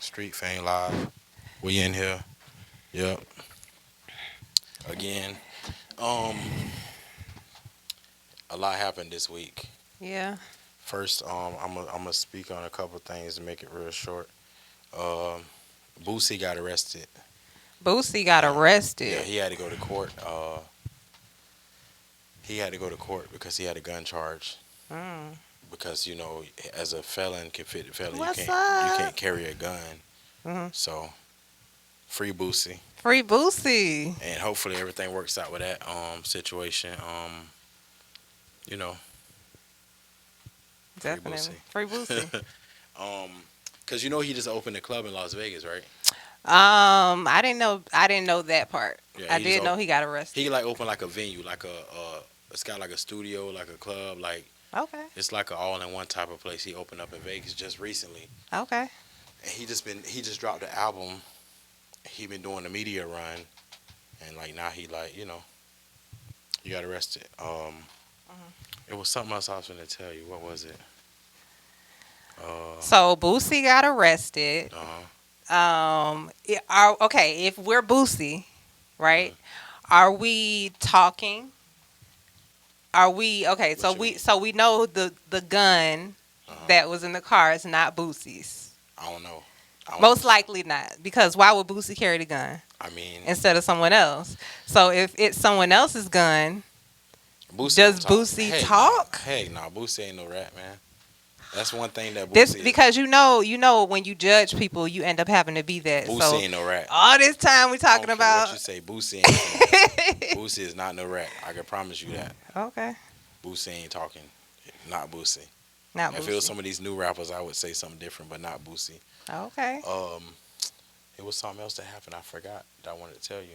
Street Fame Live. We in here. Yep. Again. Um, a lot happened this week. Yeah. First, I'm gonna speak on a couple things to make it real short. Um, Boosie got arrested. Boosie got Yeah, arrested. he had to go to court. He had to go to court because he had a gun charge. Mm. Because as a felon, convicted felon, What's you up? can't carry a gun. Hmm. So free Boosie, Free Boosie. and hopefully everything works out with that situation. You know, free Definitely. Free Boosie. Boosie. um, cause he just opened a club in Las Vegas, right? I didn't know. I didn't know that part. Yeah, I did know he got arrested. he like opened like a venue, like it's got like a studio, like a club, like Okay. it's like an all-in-one type of place. He opened up in Vegas just recently, Okay. and he just dropped the album. He been doing the media run, and like now he got arrested. It was something else I was going to tell you. What was it? So Boosie got arrested. Uh, Okay, if we're Boosie, right? Are we talking? Are we okay? What you mean? So we know the gun uh, that was in the car is not Boosie's. I don't know. I don't, Most likely not, because why would Boosie carry the gun I mean, instead of someone else? So if it's someone else's gun, Boosie does don't talk. Boosie Hey, talk? Hey, nah, Boosie ain't no rat, man. That's one thing that This Boosie is. because when you judge people, you end up having to be that. Boosie So ain't no rat. all this time we I talking don't care about. what you say. Boosie ain't. Boosie is not no rat. I can promise you that. Okay, Boosie ain't talking. Not Boosie. not If it was Boosie. some of these new rappers, I would say something different, but not Boosie. Okay. It was something else that happened. I forgot that I wanted to tell you.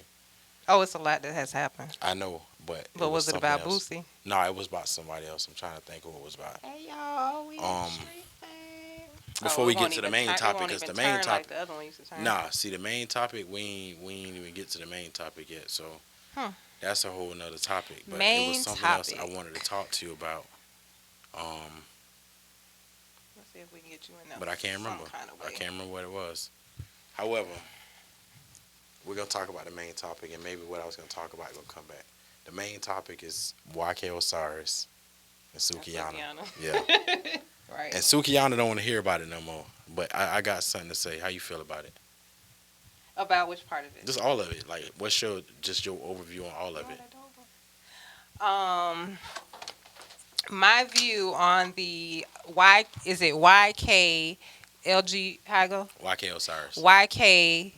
Oh, it's a lot that has happened. I know, but But was it something about else. Boosie? No, it was about somebody else. I'm trying to think who it was about. Hey y'all, we Um, street fame. Before we get to the main topic, because the main like topic. the other one used to turn. Nah, see the main topic. We ain't even get to the main topic yet. So Huh. that's a whole nother topic. But it Main was something else I topic. wanted to talk to you about. Let's see if we can get you in there. But I can't some remember. kind of I way. can't remember what it was. However, we're gonna talk about the main topic, and maybe what I was gonna talk about gonna come back. The main topic is YK Osiris and Sukihana. Yeah. Right. And Sukihana don't want to hear about it no more. But I got something to say. How you feel about it? About which part of it? Just all of it. Like, what's your overview on all of it? My view on the Y is it YK LG how I go? YK Osiris. YK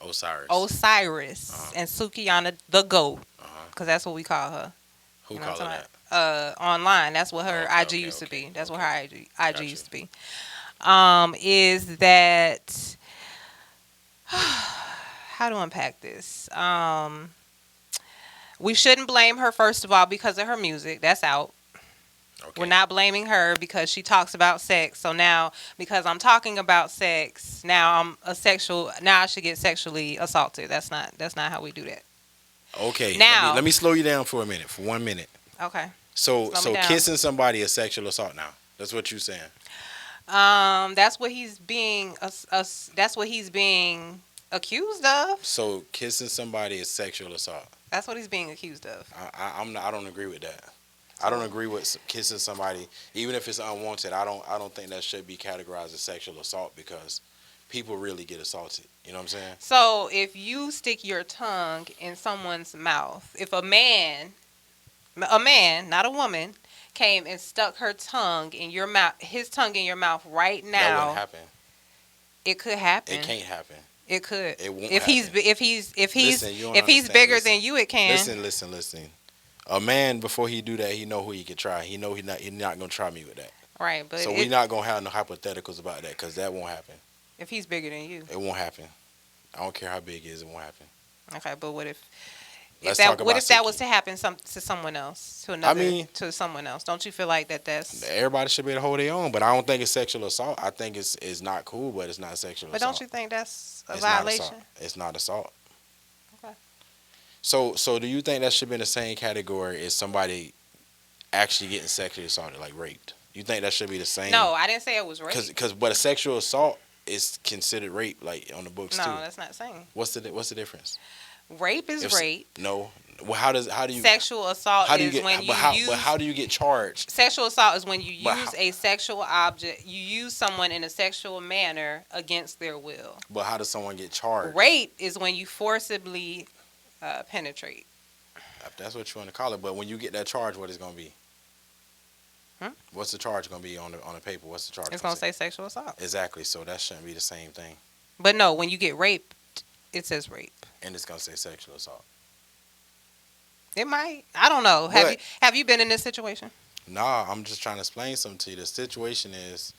Osiris. Osiris Uh-huh. and Sukihana the GOAT, Uh-huh. because that's what we call her. Who You know what call I'm it talking that? about? Online. That's what her Okay, IG okay, used to okay, be. That's what okay. her IG Gotcha. used to be. Is that how to unpack this? We shouldn't blame her first of all because of her music. That's out. Okay. We're not blaming her because she talks about sex. So now, because I'm talking about sex, now I should get sexually assaulted. That's not how we do that. Okay. Now- let me slow you down for a minute. For 1 minute. Okay. So Slow me down. kissing somebody is sexual assault now. That's what you're saying. That's what he's being that's what he's being accused of. So kissing somebody is sexual assault. That's what he's being accused of. I don't agree with that. I don't agree with kissing somebody, even if it's unwanted. I don't think that should be categorized as sexual assault because people really get assaulted. You know what I'm saying? So if you stick your tongue in someone's mouth, if a man, not a woman, came and stuck her tongue in your mouth, his tongue in your mouth right That now, wouldn't happen. it could happen. It can't happen. It could. It won't if he's happen. if he's Listen, you don't if he's understand. bigger Listen. than you, it can. Listen. A man before he do that, he know who he can try. He know he not gonna try me with that. Right, but So we not gonna have no hypotheticals about that because that won't happen. if he's bigger than you, It won't happen. I don't care how big it is. It won't happen. okay. But what if Let's talk what about if that Suki. was to happen to someone else, to another, mean- to someone else? Don't you feel like that's? Everybody should be able to hold their own, but I don't think it's sexual assault. I think it's not cool, but it's not sexual But assault. don't you think that's a It's not violation? assault. It's not assault. Okay. So do you think that should be in the same category as somebody actually getting sexually assaulted, like raped? You think that should be the same? No, I didn't say it was rape. But a sexual assault it's considered rape, like on the books No, too. that's not the same. What's the difference? Rape is rape. No. Well, how do you Sexual assault how do you is get when you use. but how do you get charged? Sexual assault is when you But use a sexual object. You use someone in a sexual manner against their will. But how does someone get charged? Rape is when you forcibly penetrate. If that's what you want to call it. But when you get that charge, what is going to be? What's the charge going to be on the paper? What's the charge? It's going to say sexual assault. Exactly. So that shouldn't be the same thing. But no, when you get raped, it says rape. And it's going to say sexual assault. It might. I don't know. Have you been in this situation? Nah, I'm just trying to explain something to you. The situation is,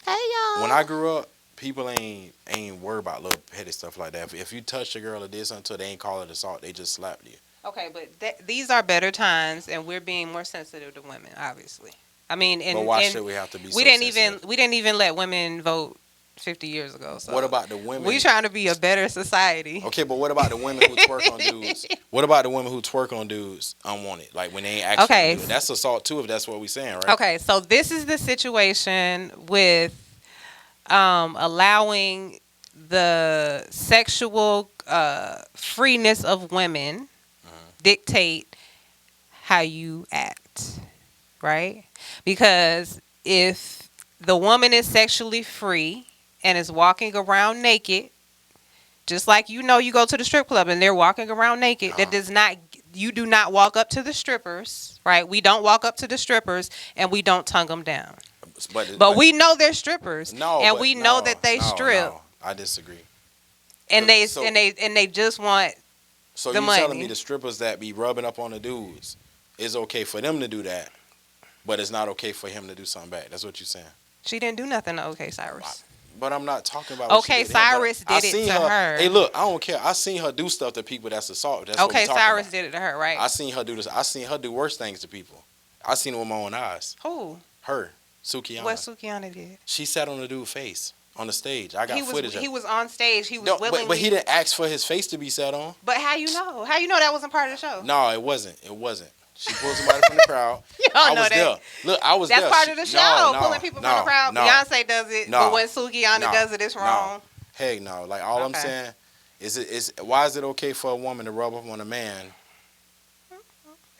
hey y'all. when I grew up, people ain't worried about little petty stuff like that. If you touched a girl or did something to her, they ain't call it assault. They just slapped you. Okay, but these are better times, and we're being more sensitive to women, obviously. I mean, but why should we have to be? We didn't even let women vote 50 years ago. So what about the women? We trying to be a better society. Okay, but what about the women who twerk on dudes? What about the women who twerk on dudes unwanted? Like when they ain't actually do it. That's assault too, if that's what we're saying, right? Okay, so this is the situation with allowing the sexual freeness of women dictate how you act, right? Because if the woman is sexually free and is walking around naked, just like you go to the strip club and they're walking around naked, you do not walk up to the strippers, right? We don't walk up to the strippers and we don't tongue them down. But we know they're strippers, and we know that they strip. No, I disagree. And they just want so the you money. telling me the strippers that be rubbing up on the dudes, it's okay for them to do that, but it's not okay for him to do something back. That's what you're saying. She didn't do nothing to OK Cyrus. But I'm not talking about what OK she did to him, Cyrus did it to her. Hey, look, I don't care. I seen her do stuff to people that's assault. That's OK Cyrus about. did it to her, right? I seen her do this. I seen her do worse things to people. I seen it with my own eyes. Who? Her. Sukihana. What Sukihana did? She sat on the dude's face on the stage. I got footage of it. He was on stage. He was willingly. But he didn't ask for his face to be sat on. But how you know? How you know that wasn't part of the show? No, it wasn't. It wasn't. She pulled somebody from the crowd. You don't know that. There. Look, I was That's there. part of the show, pulling people from the crowd. Beyonce does it, but when Sukihana does it, it's wrong. Heck no. Like, all I'm saying is why is it okay for a woman to rub up on a man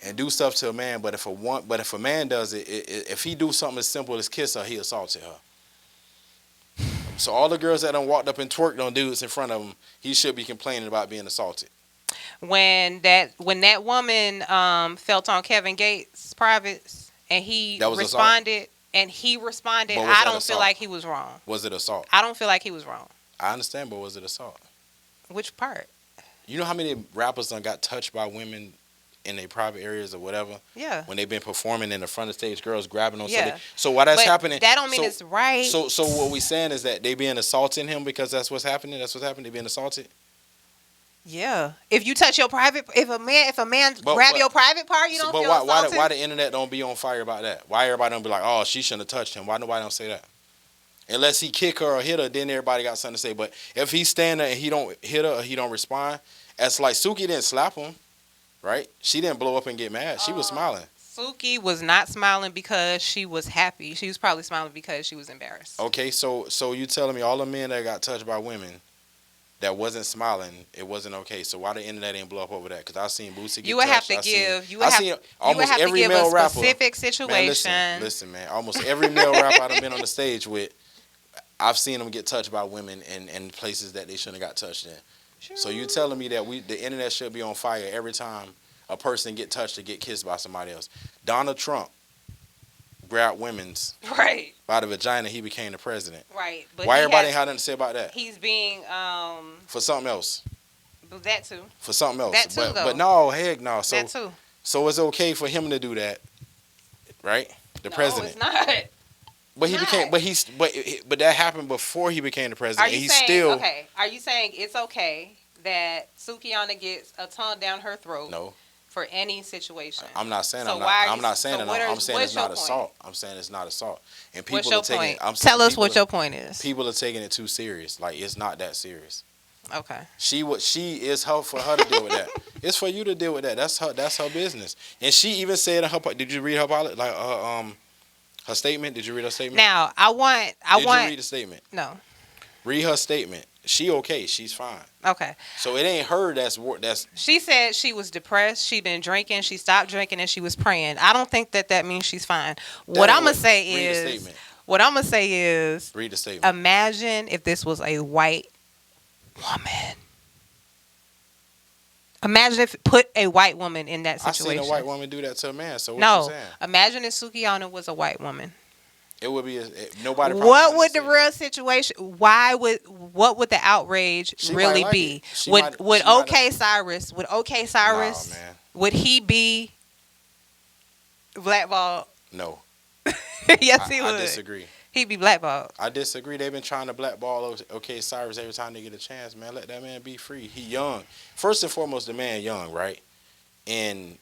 and do stuff to a man, but if a man does it, if he do something as simple as kiss her, he assaulted her. So all the girls that done walked up and twerked on dudes in front of him, he should be complaining about being assaulted. When that woman felt on Kevin Gates' privates and he responded, I don't feel like he was wrong. Was it assault? I don't feel like he was wrong. I understand, but was it assault? Which part? You know how many rappers done got touched by women in their private areas or whatever? Yeah. When they've been performing in the front of the stage, girls grabbing on something. So while that's happening, that don't mean it's right. So what we saying is that they being assaulting him because that's what's happening. That's what's happening. They being assaulted. Yeah. If you touch your private, if a man grab your private part, you don't feel assaulted. Why the internet don't be on fire about that? Why everybody don't be like, oh, she shouldn't have touched him? Why nobody don't say that? Unless he kick her or hit her, then everybody got something to say. But if he stand there and he don't hit her or he don't respond, that's like Suki didn't slap him, right? She didn't blow up and get mad. She was smiling. Suki was not smiling because she was happy. She was probably smiling because she was embarrassed. Okay, so you telling me all the men that got touched by women that wasn't smiling, it wasn't okay. So why the internet ain't blow up over that? Because I seen Boosie get you would have touched. to give a specific situation. Man, listen, man. Almost every male rapper I've been on the stage with, I've seen them get touched by women in places that they shouldn't have got touched in. Sure. So you telling me that the internet should be on fire every time a person get touched or get kissed by somebody else? Donald Trump grabbed women's by the vagina. He became the president. Right. But why everybody ain't had nothing to say about that? He's being for something else. That too. For something else. That too, though. But no, heck no. So that too. So it's okay for him to do that, right? The president. No, it's not. But he became. But that happened before he became the president. Are you saying okay? Are you saying it's okay that Sukihana gets a tongue down her throat? No. For any situation. I'm not saying so I'm not saying I'm saying it's not assault. I'm saying it's not assault. And people are taking it. Tell us what your point is. People are taking it too serious. Like it's not that serious. Okay. She is for her to deal with that. It's for you to deal with that. That's her business. And she even said in her, did you read her pilot? Like her statement? Did you read her statement? Now, I want Did you read the statement? No. Read her statement. She okay. She's fine. Okay. So it ain't her that's. She said she was depressed. She been drinking. She stopped drinking and she was praying. I don't think that means she's fine. What I'm gonna say Read the is. statement. What I'm gonna say is. Read the statement. Imagine if this was a white woman. Imagine if put a white woman in that situation. I seen a white woman do that to a man. So what you saying? Imagine if Sukihana was a white woman. It would be nobody. What would the real situation? What would the outrage really be? Would Osiris? Nah, man. Would he be blackballed? No. Yes, he would. I disagree. He'd be blackballed. I disagree. They've been trying to blackball Osiris every time they get a chance, man. Let that man be free. He young. First and foremost, the man young, right? And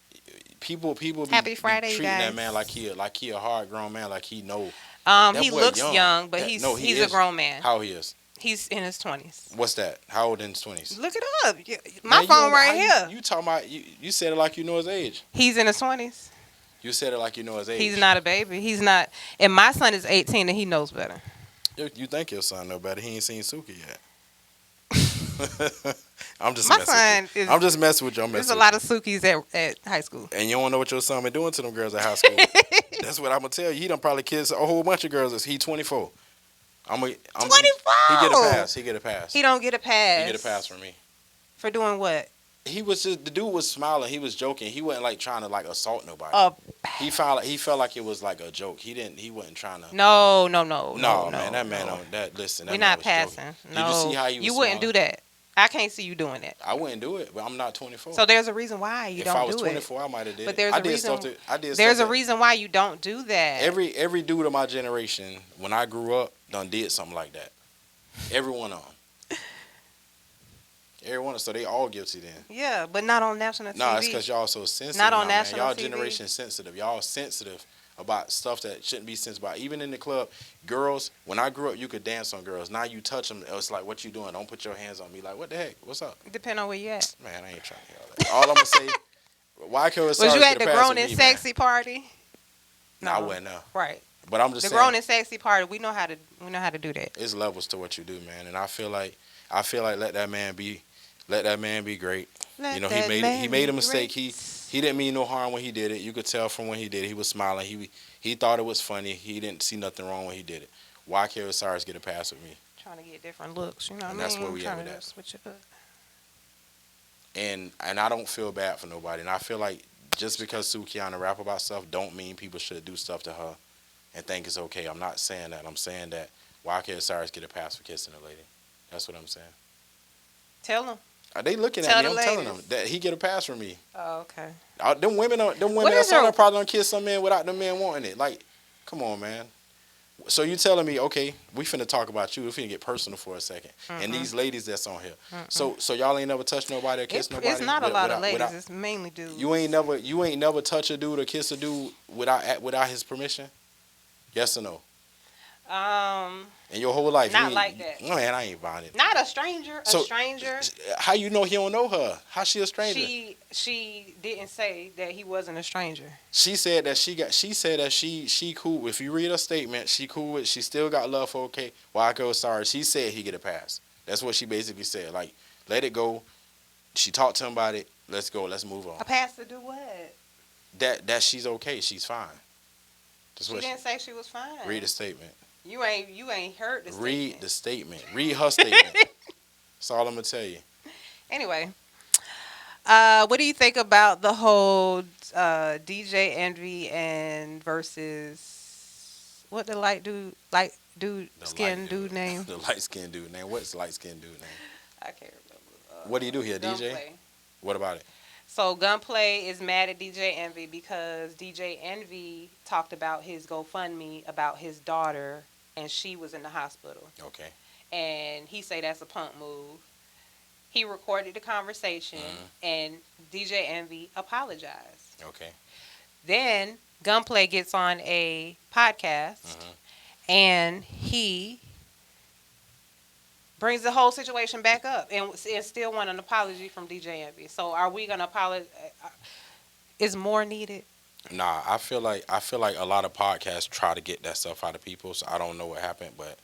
people Happy Friday, treating guys. that man like he a hard grown man, like he know. He looks young, but he's a grown man. How he is? He's in his 20s. What's that? How old in his 20s? Look it up. My phone right here. You talking about you said it like you know his age. He's in his 20s. You said it like you know his age. He's not a baby. He's not. And my son is 18 and he knows better. You think your son know better? He ain't seen Suki yet. I'm just messing with you. There's a lot of Sukis at high school. And you don't know what your son been doing to them girls at high school. That's what I'm gonna tell you. He done probably kissed a whole bunch of girls. He 24. 24. He get a pass. He don't get a pass. He get a pass from me. For doing what? He was just the dude was smiling. He was joking. He wasn't like trying to like assault nobody. He felt like it was like a joke. He wasn't trying to. No, man. That man on that. Listen, that we're man not was passing. Joking. No, did you see how he was? You wouldn't do that. I can't see you doing it. I wouldn't do it, but I'm not 24. So there's a reason why you don't do it. If I was 24, I might have did it. But there's a reason why you don't do that. Every dude of my generation, when I grew up, done did something like that. Every one of them. So they all guilty then. Yeah, but not on national TV. No, it's because y'all so sensitive. Not on national y'all TV. Generation sensitive. Y'all sensitive about stuff that shouldn't be sensitive about. Even in the club, girls, when I grew up, you could dance on girls. Now you touch them, it's like, what you doing? Don't put your hands on me. Like, what the heck? What's up? Depend on where you at. Man, I ain't trying to hear all that. All I'm going to say, why can't Was you at the grown and sexy party? No, I wasn't there. Right. But I'm just saying. The grown and sexy party, we know how to do that. It's levels to what you do, man. And I feel like let that man be great. He made a mistake. He didn't mean no harm when he did it. You could tell from when he did it. He was smiling. He thought it was funny. He didn't see nothing wrong when he did it. Why can't Osiris get a pass with me? Trying to get different looks, you know what I mean? That's where we at with that. Switch it up. And I don't feel bad for nobody. And I feel like just because Sukihana rap about stuff don't mean people should do stuff to her and think it's okay. I'm not saying that. I'm saying that why can't Osiris get a pass for kissing a lady? That's what I'm saying. Tell them. Are they looking at me? I'm telling them that he get a pass from me. Oh, okay. Them women that's on probably don't kiss some men without the men wanting it. Like, come on, man. So you telling me, okay, we finna talk about you. We finna get personal for a 2nd. And these ladies that's on here. So y'all ain't never touched nobody or kissed nobody? It's not a lot of ladies. It's mainly dudes. You ain't never touch a dude or kiss a dude without his permission? Yes or no? In your whole life? Not like that. Man, I ain't buying it. Not a stranger. A stranger. How you know he don't know her? How she a stranger? She didn't say that he wasn't a stranger. She said that she cool. If you read her statement, she cool with. She still got love for okay. Why go sorry? She said he get a pass. That's what she basically said. Like, let it go. She talked to him about it. Let's go. Let's move on. A pass to do what? That she's okay. She's fine. She didn't say she was fine. Read the statement. You ain't heard the statement. Read the statement. Read her statement. That's all I'm gonna tell you. Anyway, what do you think about the whole DJ Envy and versus what the light dude skin dude name? The light skin dude name. What's the light skin dude name? I can't remember. What do you do here, DJ? Gunplay. What about it? So Gunplay is mad at DJ Envy because DJ Envy talked about his GoFundMe about his daughter and she was in the hospital. Okay. And he say that's a punk move. He recorded the conversation and DJ Envy apologized. Okay. Then Gunplay gets on a podcast and he brings the whole situation back up and still want an apology from DJ Envy. So are we gonna apologize? Is more needed? Nah, I feel like a lot of podcasts try to get that stuff out of people. So I don't know what happened, but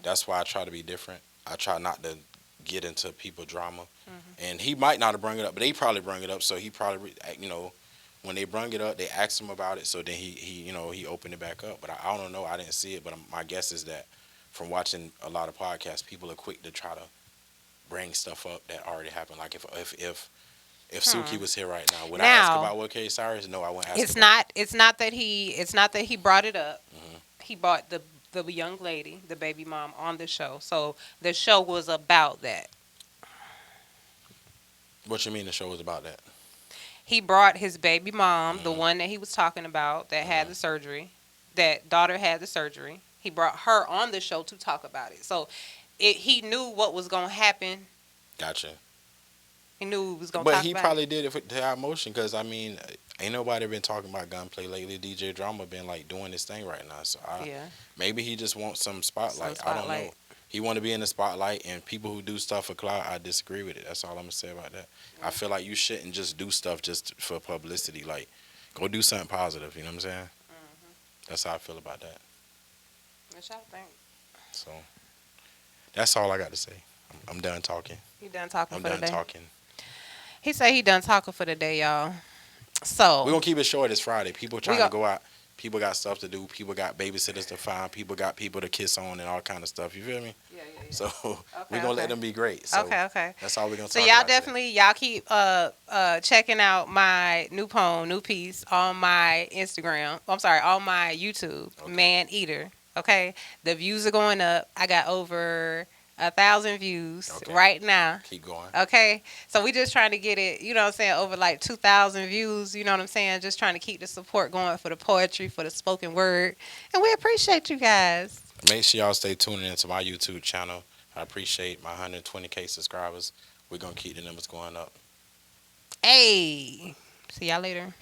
that's why I try to be different. I try not to get into people drama. Mhm. And he might not have brought it up, but they probably bring it up. So he probably, when they bring it up, they asked him about it. So then he opened it back up. But I don't know. I didn't see it. But my guess is that from watching a lot of podcasts, people are quick to try to bring stuff up that already happened. Like if Suki was here right now, would I ask Now about what Osiris? No, I wouldn't ask. it's about not. It's not that he brought it up. Mhm. He brought the young lady, the baby mom, on the show. So the show was about that. What you mean the show was about that? He brought his baby mom, the Mhm. one that he was talking about that had Mhm. the surgery, that daughter had the surgery. He brought her on the show to talk about it. So he knew what was going to happen. Gotcha. He knew he was going to But talk he about probably did it to have motion because I mean, ain't nobody been talking about gunplay lately. DJ Drama been like doing this thing right now, so it. Yeah. maybe he just wants some spotlight. Some I don't know. spotlight. He want to be in the spotlight, and people who do stuff for clout, I disagree with it. That's all I'm gonna say about that. I feel like you shouldn't just do stuff just for publicity. Like, go do something positive. You know what I'm saying? That's how I feel about that. What y'all think? So that's all I got to say. I'm done talking. He done talking I'm for done the day. talking. He said he done talking for the day, y'all. So We're gonna keep it short. It's Friday. People trying gon- to go out. People got stuff to do. People got babysitters to find. People got people to kiss on and all kind of stuff. You feel me? Yeah. So Okay, we're gonna let them be great. So Okay. that's all we're gonna So talk y'all about today. definitely y'all keep checking out my new poem, new piece on my Instagram. I'm sorry, on my YouTube, Okay. Man Eater. Okay, the views are going up. I got over 1,000 views Okay. right now. Keep going. Okay, so we just trying to get it, you know what I'm saying, over like 2,000 views, you know what I'm saying, just trying to keep the support going for the poetry, for the spoken word, and we appreciate you guys. Make sure y'all stay tuning into my YouTube channel. I appreciate my 120K subscribers. We're gonna keep the numbers going up. Hey, see y'all later.